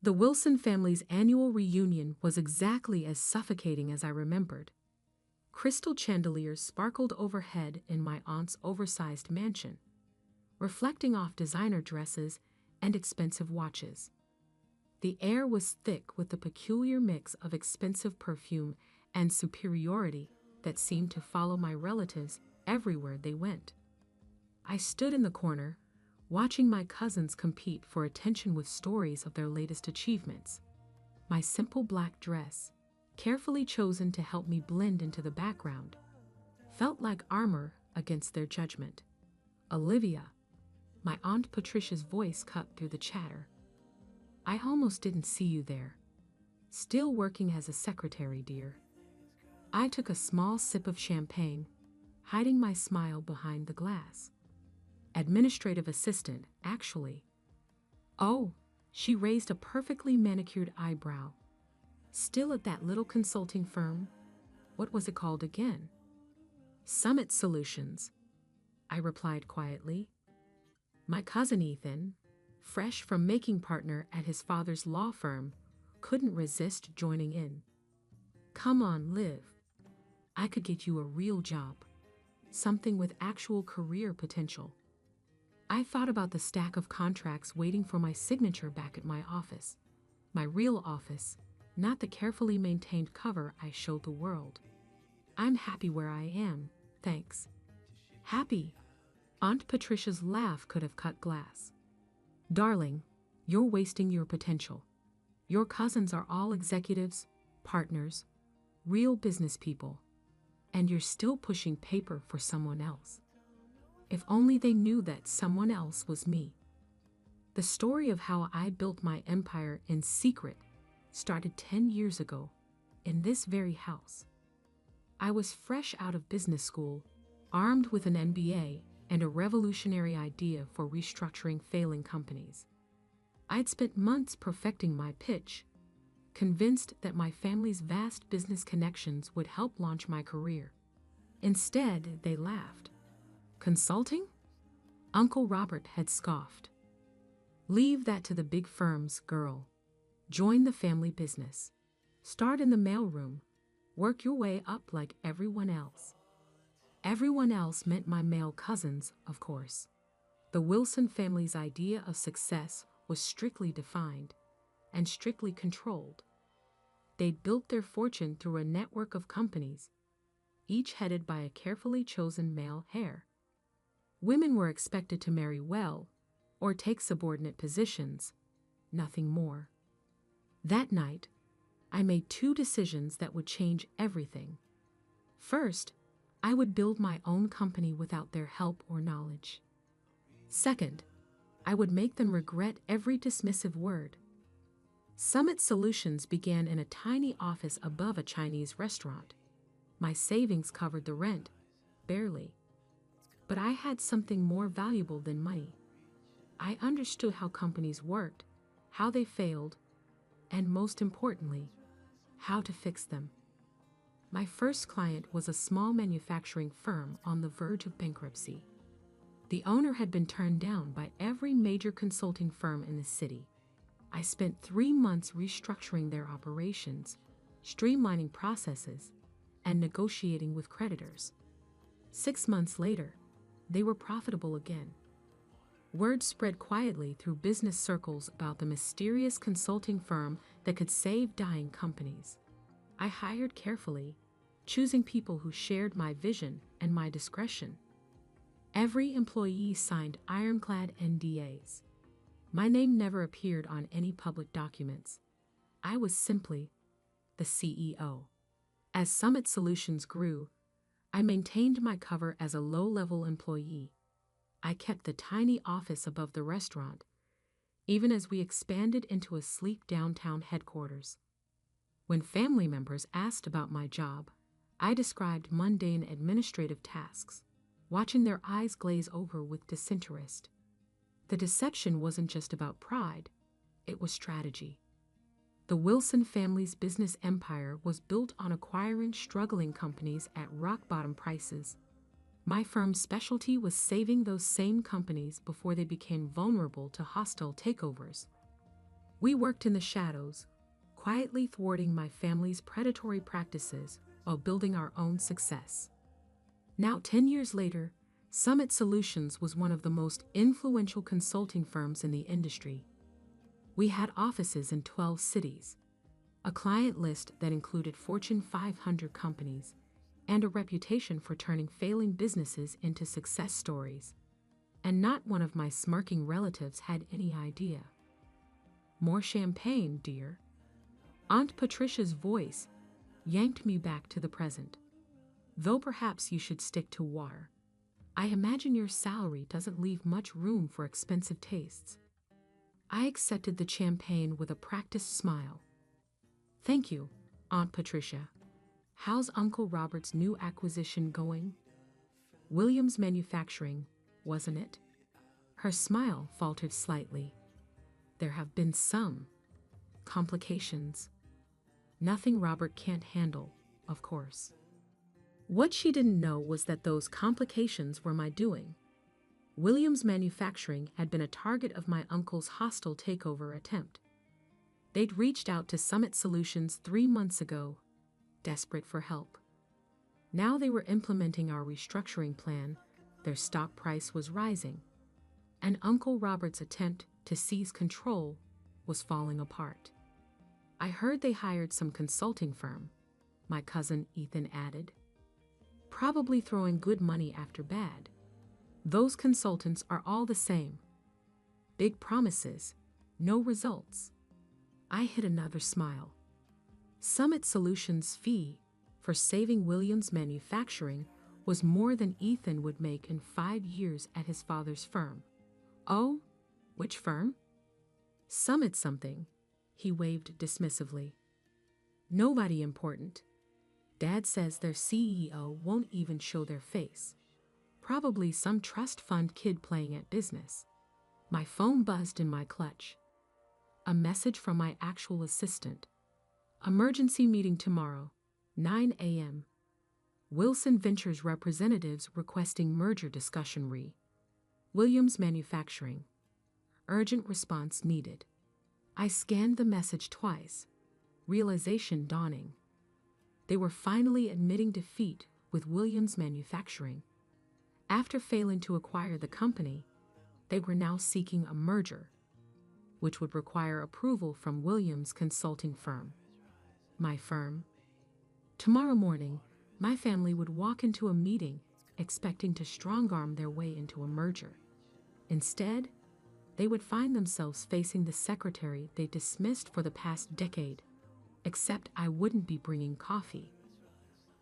The Wilson family's annual reunion was exactly as suffocating as I remembered. Crystal chandeliers sparkled overhead in my aunt's oversized mansion, reflecting off designer dresses and expensive watches. The air was thick with the peculiar mix of expensive perfume and superiority that seemed to follow my relatives everywhere they went. I stood in the corner, watching my cousins compete for attention with stories of their latest achievements. My simple black dress, carefully chosen to help me blend into the background, felt like armor against their judgment. "Olivia," my Aunt Patricia's voice cut through the chatter. "I almost didn't see you there. Still working as a secretary, dear." I took a small sip of champagne, hiding my smile behind the glass. "Administrative assistant, actually." "Oh," she raised a perfectly manicured eyebrow. "Still at that little consulting firm? What was it called again?" "Summit Solutions," I replied quietly. My cousin Ethan, fresh from making partner at his father's law firm, couldn't resist joining in. "Come on, Liv. I could get you a real job, something with actual career potential." I thought about the stack of contracts waiting for my signature back at my office. My real office, not the carefully maintained cover I showed the world. "I'm happy where I am, thanks." "Happy?" Aunt Patricia's laugh could have cut glass. "Darling, you're wasting your potential. Your cousins are all executives, partners, real business people, and you're still pushing paper for someone else. If only they knew that someone else was me." The story of how I built my empire in secret started 10 years ago, in this very house. I was fresh out of business school, armed with an MBA and a revolutionary idea for restructuring failing companies. I'd spent months perfecting my pitch, convinced that my family's vast business connections would help launch my career. Instead, they laughed. "Consulting?" Uncle Robert had scoffed. "Leave that to the big firms, girl. Join the family business. Start in the mailroom. Work your way up like everyone else." Everyone else meant my male cousins, of course. The Wilson family's idea of success was strictly defined and strictly controlled. They'd built their fortune through a network of companies, each headed by a carefully chosen male heir. Women were expected to marry well or take subordinate positions, nothing more. That night, I made 2 decisions that would change everything. First, I would build my own company without their help or knowledge. Second, I would make them regret every dismissive word. Summit Solutions began in a tiny office above a Chinese restaurant. My savings covered the rent, barely. But I had something more valuable than money. I understood how companies worked, how they failed, and most importantly, how to fix them. My first client was a small manufacturing firm on the verge of bankruptcy. The owner had been turned down by every major consulting firm in the city. I spent 3 months restructuring their operations, streamlining processes, and negotiating with creditors. 6 months later, they were profitable again. Word spread quietly through business circles about the mysterious consulting firm that could save dying companies. I hired carefully, choosing people who shared my vision and my discretion. Every employee signed ironclad NDAs. My name never appeared on any public documents. I was simply the CEO. As Summit Solutions grew, I maintained my cover as a low-level employee. I kept the tiny office above the restaurant, even as we expanded into a sleek downtown headquarters. When family members asked about my job, I described mundane administrative tasks, watching their eyes glaze over with disinterest. The deception wasn't just about pride, it was strategy. The Wilson family's business empire was built on acquiring struggling companies at rock-bottom prices. My firm's specialty was saving those same companies before they became vulnerable to hostile takeovers. We worked in the shadows, quietly thwarting my family's predatory practices while building our own success. Now, 10 years later, Summit Solutions was one of the most influential consulting firms in the industry. We had offices in 12 cities, a client list that included Fortune 500 companies, and a reputation for turning failing businesses into success stories. And not one of my smirking relatives had any idea. More champagne, dear. Aunt Patricia's voice yanked me back to the present. Though perhaps you should stick to water. I imagine your salary doesn't leave much room for expensive tastes. I accepted the champagne with a practiced smile. Thank you, Aunt Patricia. How's Uncle Robert's new acquisition going? Williams Manufacturing, wasn't it? Her smile faltered slightly. There have been some complications. Nothing Robert can't handle, of course. What she didn't know was that those complications were my doing. Williams Manufacturing had been a target of my uncle's hostile takeover attempt. They'd reached out to Summit Solutions 3 months ago, desperate for help. Now they were implementing our restructuring plan, their stock price was rising, and Uncle Robert's attempt to seize control was falling apart. I heard they hired some consulting firm, my cousin Ethan added. Probably throwing good money after bad. Those consultants are all the same. Big promises, no results. I hid another smile. Summit Solutions' fee for saving Williams Manufacturing was more than Ethan would make in 5 years at his father's firm. Oh, which firm? Summit something, he waved dismissively. Nobody important. Dad says their CEO won't even show their face. Probably some trust fund kid playing at business. My phone buzzed in my clutch. A message from my actual assistant. Emergency meeting tomorrow, 9 a.m. Wilson Ventures representatives requesting merger discussion Williams Manufacturing. Urgent response needed. I scanned the message twice, realization dawning. They were finally admitting defeat with Williams Manufacturing. After failing to acquire the company, they were now seeking a merger, which would require approval from Williams Consulting Firm. My firm. Tomorrow morning, my family would walk into a meeting expecting to strong-arm their way into a merger. Instead, they would find themselves facing the secretary they dismissed for the past decade. Except I wouldn't be bringing coffee.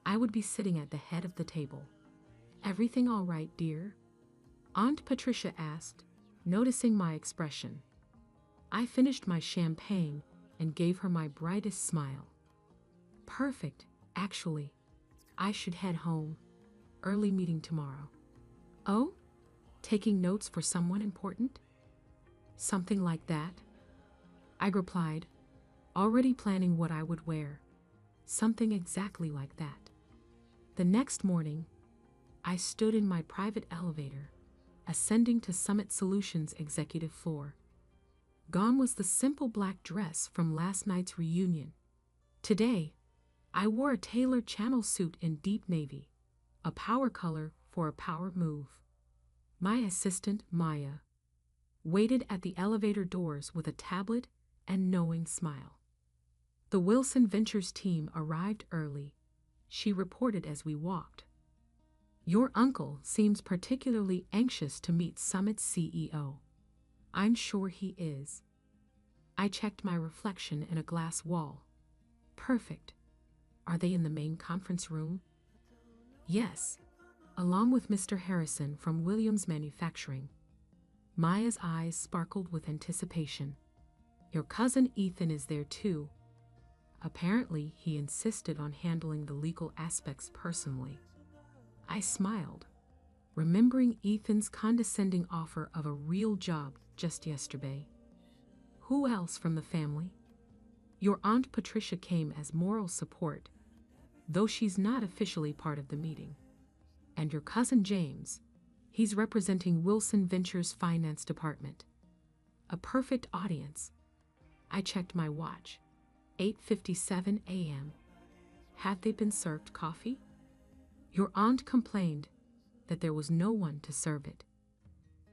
I would be sitting at the head of the table. Everything all right, dear? Aunt Patricia asked, noticing my expression. I finished my champagne and gave her my brightest smile. Perfect, actually. I should head home. Early meeting tomorrow. Oh? Taking notes for someone important? Something like that. I replied, already planning what I would wear. Something exactly like that. The next morning, I stood in my private elevator, ascending to Summit Solutions' executive floor. Gone was the simple black dress from last night's reunion. Today, I wore a tailored channel suit in deep navy, a power color for a power move. My assistant, Maya, waited at the elevator doors with a tablet and knowing smile. The Wilson Ventures team arrived early, she reported as we walked. Your uncle seems particularly anxious to meet Summit's CEO. I'm sure he is. I checked my reflection in a glass wall. Perfect. Are they in the main conference room? Yes, along with Mr. Harrison from Williams Manufacturing. Maya's eyes sparkled with anticipation. Your cousin Ethan is there too. Apparently, he insisted on handling the legal aspects personally. I smiled, remembering Ethan's condescending offer of a real job just yesterday. Who else from the family? Your Aunt Patricia came as moral support, though she's not officially part of the meeting. And your cousin James, he's representing Wilson Ventures' finance department. A perfect audience. I checked my watch. 8:57 a.m. Had they been served coffee? Your aunt complained that there was no one to serve it.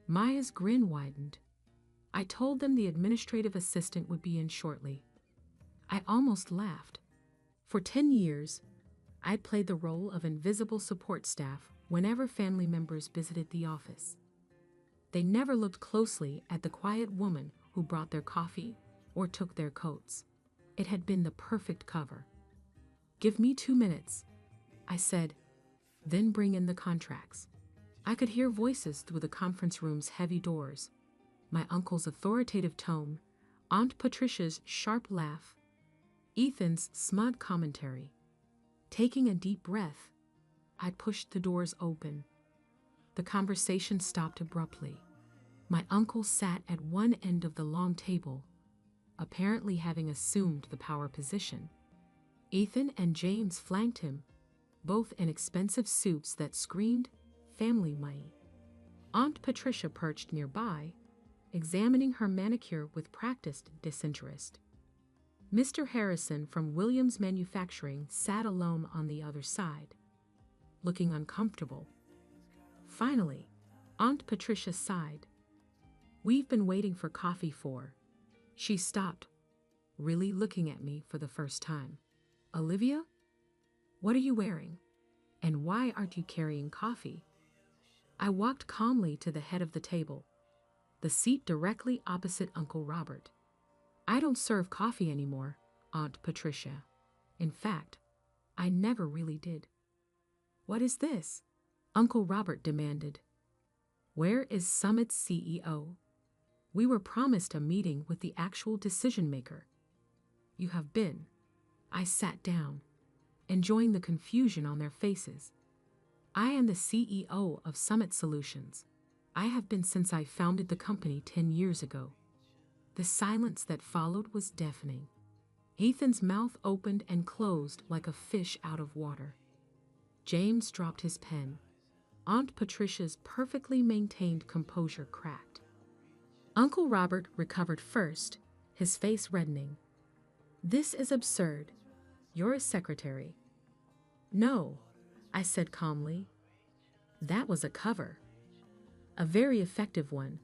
Maya's grin widened. I told them the administrative assistant would be in shortly. I almost laughed. For 10 years, I'd played the role of invisible support staff whenever family members visited the office. They never looked closely at the quiet woman who brought their coffee or took their coats. It had been the perfect cover. "Give me 2 minutes," I said, "then bring in the contracts." I could hear voices through the conference room's heavy doors. My uncle's authoritative tone, Aunt Patricia's sharp laugh, Ethan's smug commentary. Taking a deep breath, I pushed the doors open. The conversation stopped abruptly. My uncle sat at one end of the long table, apparently having assumed the power position. Ethan and James flanked him, both in expensive suits that screamed family money. Aunt Patricia perched nearby, examining her manicure with practiced disinterest. Mr. Harrison from Williams Manufacturing sat alone on the other side, looking uncomfortable. Finally, Aunt Patricia sighed. "We've been waiting for coffee for..." She stopped, really looking at me for the first time. "Olivia? What are you wearing? And why aren't you carrying coffee?" I walked calmly to the head of the table, the seat directly opposite Uncle Robert. "I don't serve coffee anymore, Aunt Patricia. In fact, I never really did." "What is this?" Uncle Robert demanded. "Where is Summit's CEO? We were promised a meeting with the actual decision maker." "You have been." I sat down, enjoying the confusion on their faces. "I am the CEO of Summit Solutions. I have been since I founded the company 10 years ago." The silence that followed was deafening. Ethan's mouth opened and closed like a fish out of water. James dropped his pen. Aunt Patricia's perfectly maintained composure cracked. Uncle Robert recovered first, his face reddening. "This is absurd. You're a secretary." "No," I said calmly. "That was a cover. A very effective one,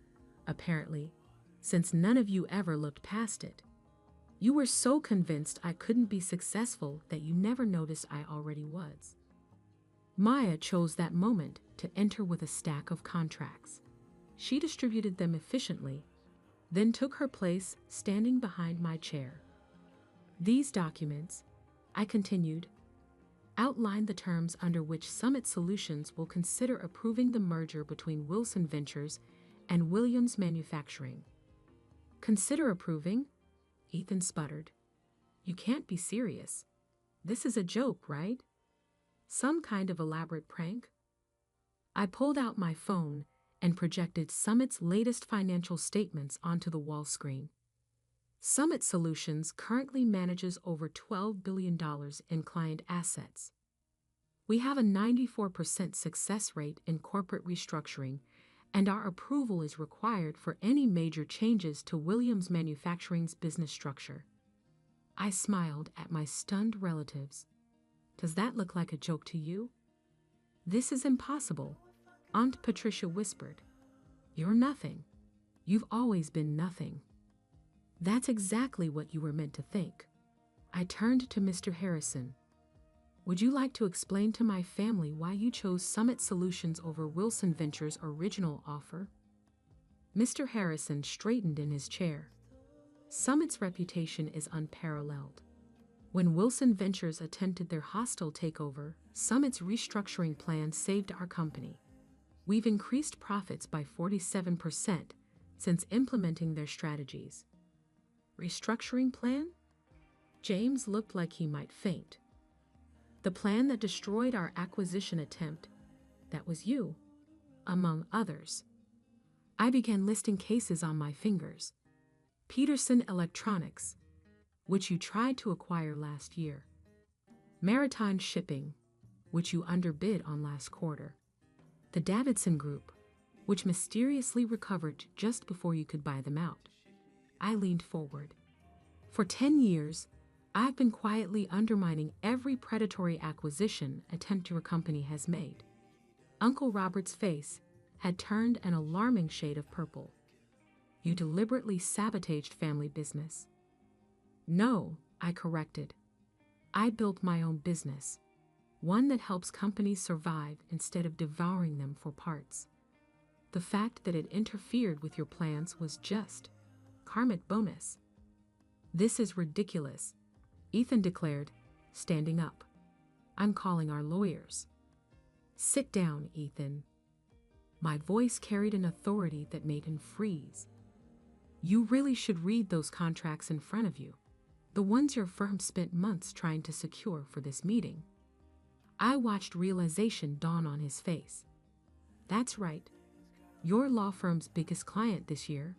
apparently, since none of you ever looked past it. You were so convinced I couldn't be successful that you never noticed I already was." Maya chose that moment to enter with a stack of contracts. She distributed them efficiently, then took her place standing behind my chair. "These documents," I continued, "outline the terms under which Summit Solutions will consider approving the merger between Wilson Ventures and Williams Manufacturing." "Consider approving?" Ethan sputtered. "You can't be serious. This is a joke, right? Some kind of elaborate prank?" I pulled out my phone and projected Summit's latest financial statements onto the wall screen. Summit Solutions currently manages over $12 billion in client assets. We have a 94% success rate in corporate restructuring, and our approval is required for any major changes to Williams Manufacturing's business structure. I smiled at my stunned relatives. "Does that look like a joke to you?" "This is impossible," Aunt Patricia whispered. "You're nothing. You've always been nothing." "That's exactly what you were meant to think." I turned to Mr. Harrison. "Would you like to explain to my family why you chose Summit Solutions over Wilson Ventures' original offer?" Mr. Harrison straightened in his chair. "Summit's reputation is unparalleled. When Wilson Ventures attempted their hostile takeover, Summit's restructuring plan saved our company. We've increased profits by 47% since implementing their strategies." "Restructuring plan?" James looked like he might faint. "The plan that destroyed our acquisition attempt. That was you, among others." I began listing cases on my fingers. Peterson Electronics, which you tried to acquire last year. Maritime Shipping, which you underbid on last quarter. The Davidson Group, which mysteriously recovered just before you could buy them out. I leaned forward. For 10 years, I've been quietly undermining every predatory acquisition attempt your company has made. Uncle Robert's face had turned an alarming shade of purple. You deliberately sabotaged family business. No, I corrected. I built my own business, one that helps companies survive instead of devouring them for parts. The fact that it interfered with your plans was just karmic bonus. This is ridiculous, Ethan declared, standing up. I'm calling our lawyers. Sit down, Ethan. My voice carried an authority that made him freeze. You really should read those contracts in front of you, the ones your firm spent months trying to secure for this meeting. I watched realization dawn on his face. That's right. Your law firm's biggest client this year.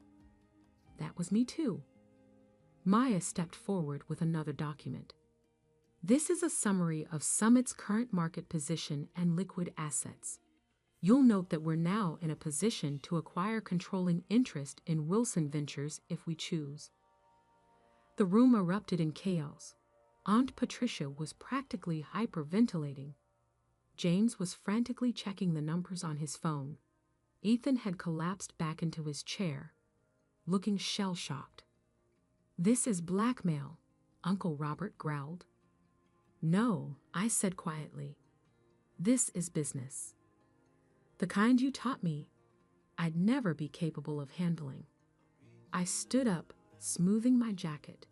That was me too. Maya stepped forward with another document. This is a summary of Summit's current market position and liquid assets. You'll note that we're now in a position to acquire controlling interest in Wilson Ventures if we choose. The room erupted in chaos. Aunt Patricia was practically hyperventilating. James was frantically checking the numbers on his phone. Ethan had collapsed back into his chair, looking shell-shocked. This is blackmail, Uncle Robert growled. No, I said quietly. This is business. The kind you taught me, I'd never be capable of handling. I stood up, smoothing my jacket.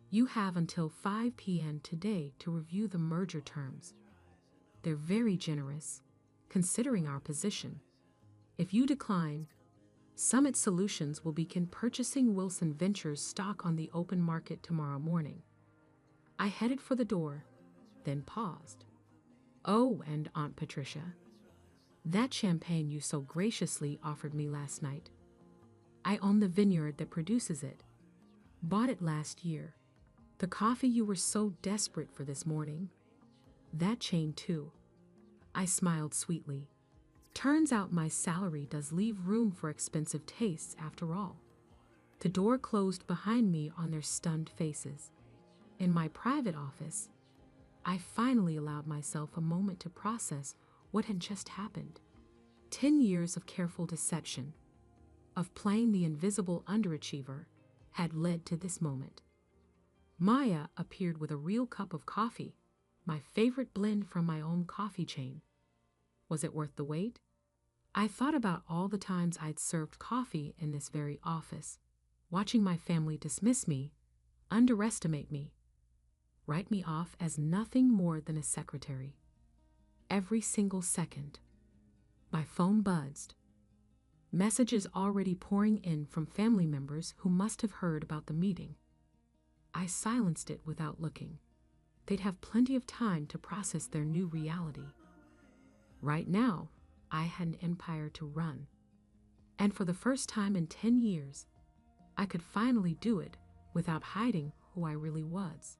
You have until 5 p.m. today to review the merger terms. They're very generous, considering our position. If you decline, Summit Solutions will begin purchasing Wilson Ventures stock on the open market tomorrow morning. I headed for the door, then paused. Oh, and Aunt Patricia, that champagne you so graciously offered me last night. I own the vineyard that produces it. Bought it last year. The coffee you were so desperate for this morning. That chain too. I smiled sweetly. Turns out my salary does leave room for expensive tastes after all. The door closed behind me on their stunned faces. In my private office, I finally allowed myself a moment to process what had just happened. 10 years of careful deception, of playing the invisible underachiever, had led to this moment. Maya appeared with a real cup of coffee, my favorite blend from my own coffee chain. Was it worth the wait? I thought about all the times I'd served coffee in this very office, watching my family dismiss me, underestimate me, write me off as nothing more than a secretary. Every single second. My phone buzzed. Messages already pouring in from family members who must have heard about the meeting. I silenced it without looking. They'd have plenty of time to process their new reality. Right now, I had an empire to run. And for the first time in 10 years, I could finally do it without hiding who I really was.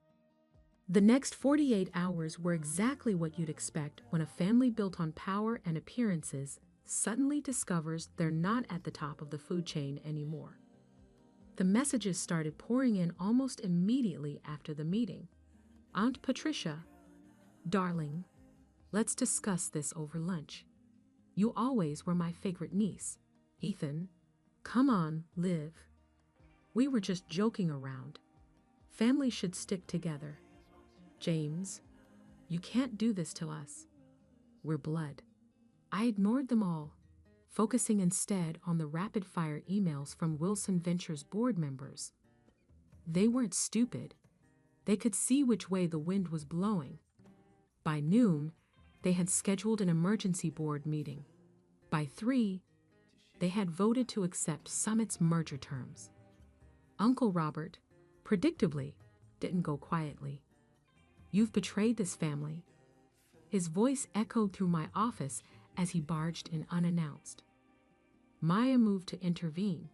The next 48 hours were exactly what you'd expect when a family built on power and appearances suddenly discovers they're not at the top of the food chain anymore. The messages started pouring in almost immediately after the meeting. Aunt Patricia, darling, let's discuss this over lunch. You always were my favorite niece. Ethan, come on, Liv. We were just joking around. Family should stick together. James, you can't do this to us. We're blood. I ignored them all, focusing instead on the rapid-fire emails from Wilson Ventures board members. They weren't stupid. They could see which way the wind was blowing. By noon, they had scheduled an emergency board meeting. By 3, they had voted to accept Summit's merger terms. Uncle Robert, predictably, didn't go quietly. You've betrayed this family. His voice echoed through my office as he barged in unannounced. Maya moved to intervene,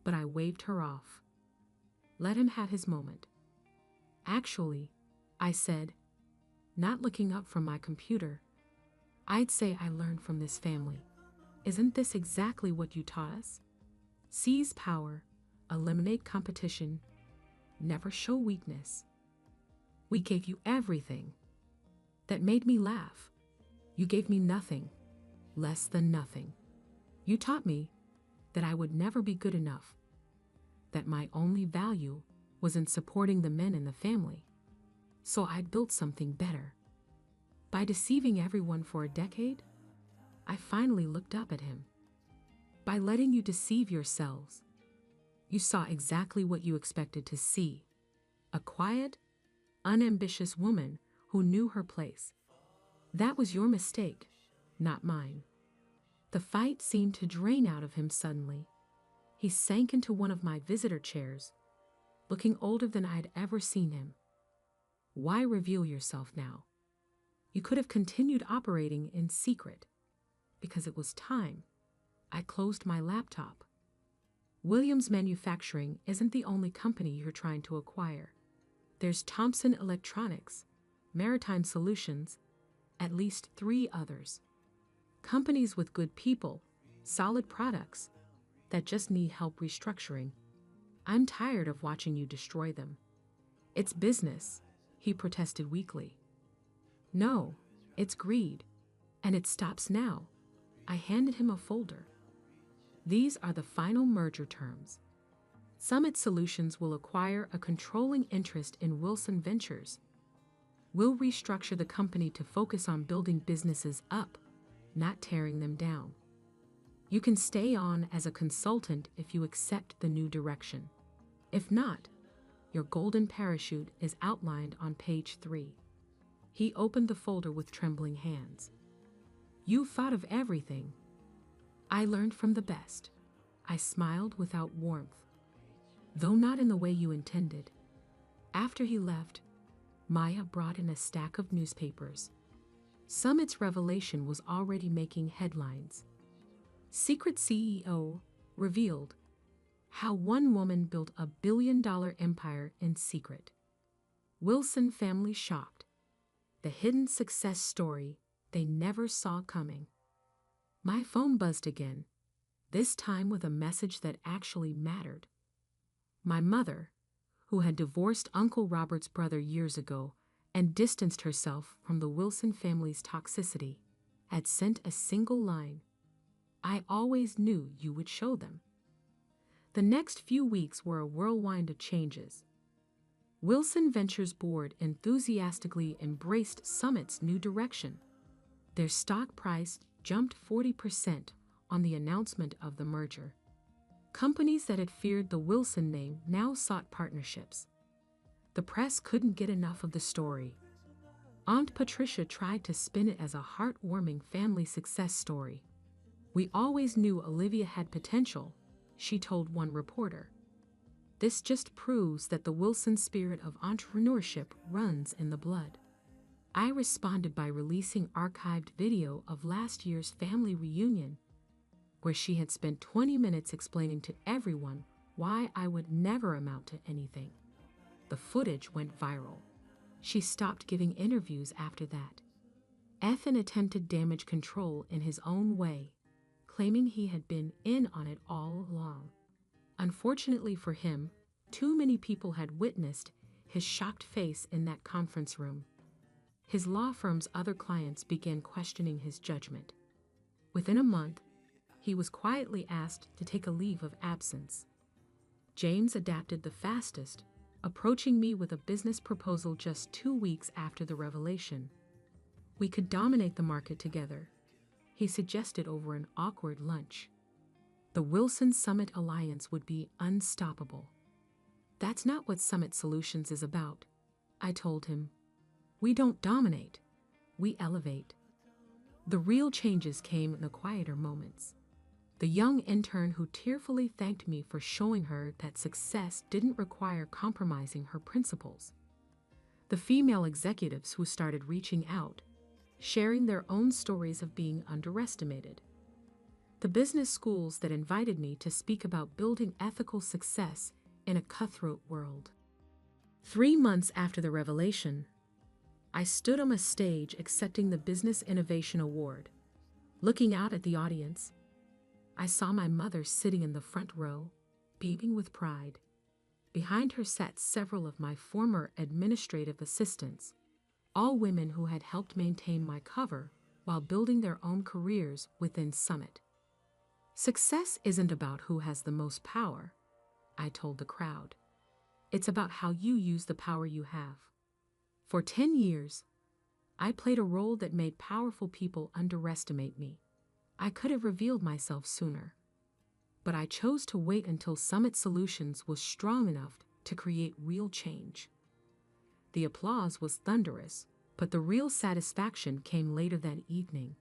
but I waved her off. Let him have his moment. Actually, I said, not looking up from my computer, I'd say I learned from this family. Isn't this exactly what you taught us? Seize power, eliminate competition, never show weakness. We gave you everything. That made me laugh. You gave me nothing, less than nothing. You taught me that I would never be good enough, that my only value was in supporting the men in the family. So I'd built something better. By deceiving everyone for a decade, I finally looked up at him. By letting you deceive yourselves, you saw exactly what you expected to see. A quiet, unambitious woman who knew her place. That was your mistake, not mine. The fight seemed to drain out of him suddenly. He sank into one of my visitor chairs, looking older than I'd ever seen him. Why reveal yourself now? You could have continued operating in secret. Because it was time. I closed my laptop. Williams Manufacturing isn't the only company you're trying to acquire. There's Thompson Electronics, Maritime Solutions, at least 3 others. Companies with good people, solid products, that just need help restructuring. I'm tired of watching you destroy them. It's business, he protested weakly. No, it's greed, and it stops now. I handed him a folder. These are the final merger terms. Summit Solutions will acquire a controlling interest in Wilson Ventures. We'll restructure the company to focus on building businesses up, not tearing them down. You can stay on as a consultant if you accept the new direction. If not, your golden parachute is outlined on page 3. He opened the folder with trembling hands. You thought of everything. I learned from the best. I smiled without warmth, though not in the way you intended. After he left, Maya brought in a stack of newspapers. Summit's revelation was already making headlines. Secret CEO revealed how one woman built a billion-dollar empire in secret. Wilson family shocked. The hidden success story they never saw coming. My phone buzzed again, this time with a message that actually mattered. My mother, who had divorced Uncle Robert's brother years ago and distanced herself from the Wilson family's toxicity, had sent a single line. I always knew you would show them. The next few weeks were a whirlwind of changes. Wilson Ventures board enthusiastically embraced Summit's new direction. Their stock price jumped 40% on the announcement of the merger. Companies that had feared the Wilson name now sought partnerships. The press couldn't get enough of the story. Aunt Patricia tried to spin it as a heartwarming family success story. We always knew Olivia had potential, she told one reporter. This just proves that the Wilson spirit of entrepreneurship runs in the blood. I responded by releasing archived video of last year's family reunion, where she had spent 20 minutes explaining to everyone why I would never amount to anything. The footage went viral. She stopped giving interviews after that. Ethan attempted damage control in his own way, claiming he had been in on it all along. Unfortunately for him, too many people had witnessed his shocked face in that conference room. His law firm's other clients began questioning his judgment. Within a month, he was quietly asked to take a leave of absence. James adapted the fastest, approaching me with a business proposal just 2 weeks after the revelation. We could dominate the market together, he suggested over an awkward lunch. The Wilson Summit Alliance would be unstoppable. That's not what Summit Solutions is about, I told him. We don't dominate, we elevate. The real changes came in the quieter moments. The young intern who tearfully thanked me for showing her that success didn't require compromising her principles. The female executives who started reaching out, sharing their own stories of being underestimated. The business schools that invited me to speak about building ethical success in a cutthroat world. 3 months after the revelation, I stood on a stage accepting the Business Innovation Award. Looking out at the audience, I saw my mother sitting in the front row, beaming with pride. Behind her sat several of my former administrative assistants, all women who had helped maintain my cover while building their own careers within Summit. Success isn't about who has the most power, I told the crowd. It's about how you use the power you have. For 10 years, I played a role that made powerful people underestimate me. I could have revealed myself sooner. But I chose to wait until Summit Solutions was strong enough to create real change. The applause was thunderous, but the real satisfaction came later that evening.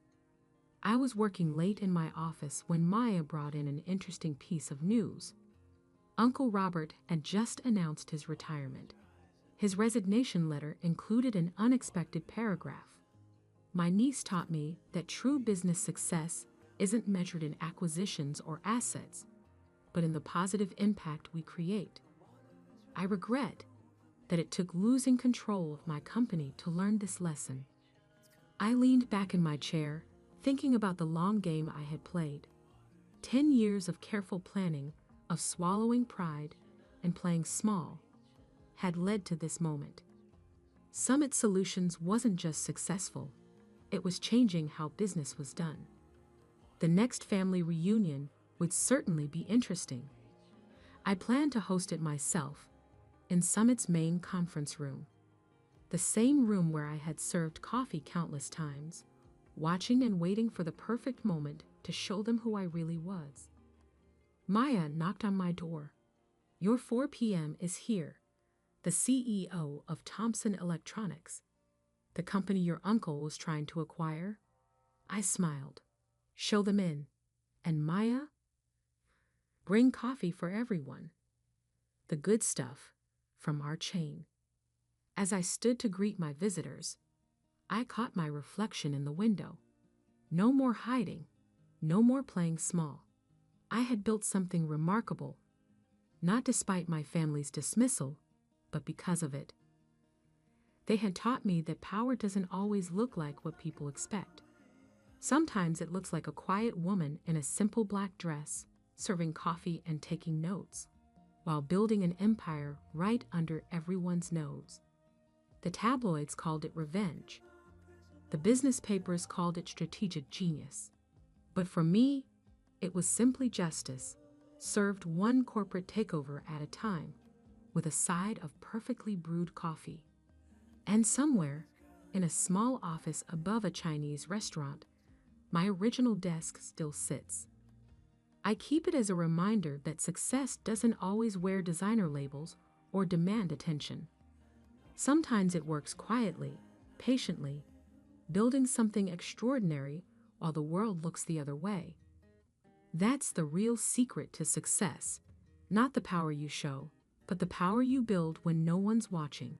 I was working late in my office when Maya brought in an interesting piece of news. Uncle Robert had just announced his retirement. His resignation letter included an unexpected paragraph. My niece taught me that true business success isn't measured in acquisitions or assets, but in the positive impact we create. I regret that it took losing control of my company to learn this lesson. I leaned back in my chair, thinking about the long game I had played. 10 years of careful planning, of swallowing pride and playing small, had led to this moment. Summit Solutions wasn't just successful, it was changing how business was done. The next family reunion would certainly be interesting. I planned to host it myself, in Summit's main conference room. The same room where I had served coffee countless times, watching and waiting for the perfect moment to show them who I really was. Maya knocked on my door. "Your 4 p.m. is here," the CEO of Thomson Electronics, the company your uncle was trying to acquire. I smiled. "Show them in." And Maya? "Bring coffee for everyone. The good stuff from our chain." As I stood to greet my visitors, I caught my reflection in the window. No more hiding, no more playing small. I had built something remarkable, not despite my family's dismissal, but because of it. They had taught me that power doesn't always look like what people expect. Sometimes it looks like a quiet woman in a simple black dress, serving coffee and taking notes, while building an empire right under everyone's nose. The tabloids called it revenge. The business papers called it strategic genius. But for me, it was simply justice, served one corporate takeover at a time, with a side of perfectly brewed coffee. And somewhere, in a small office above a Chinese restaurant, my original desk still sits. I keep it as a reminder that success doesn't always wear designer labels or demand attention. Sometimes it works quietly, patiently, building something extraordinary while the world looks the other way. That's the real secret to success, not the power you show, but the power you build when no one's watching.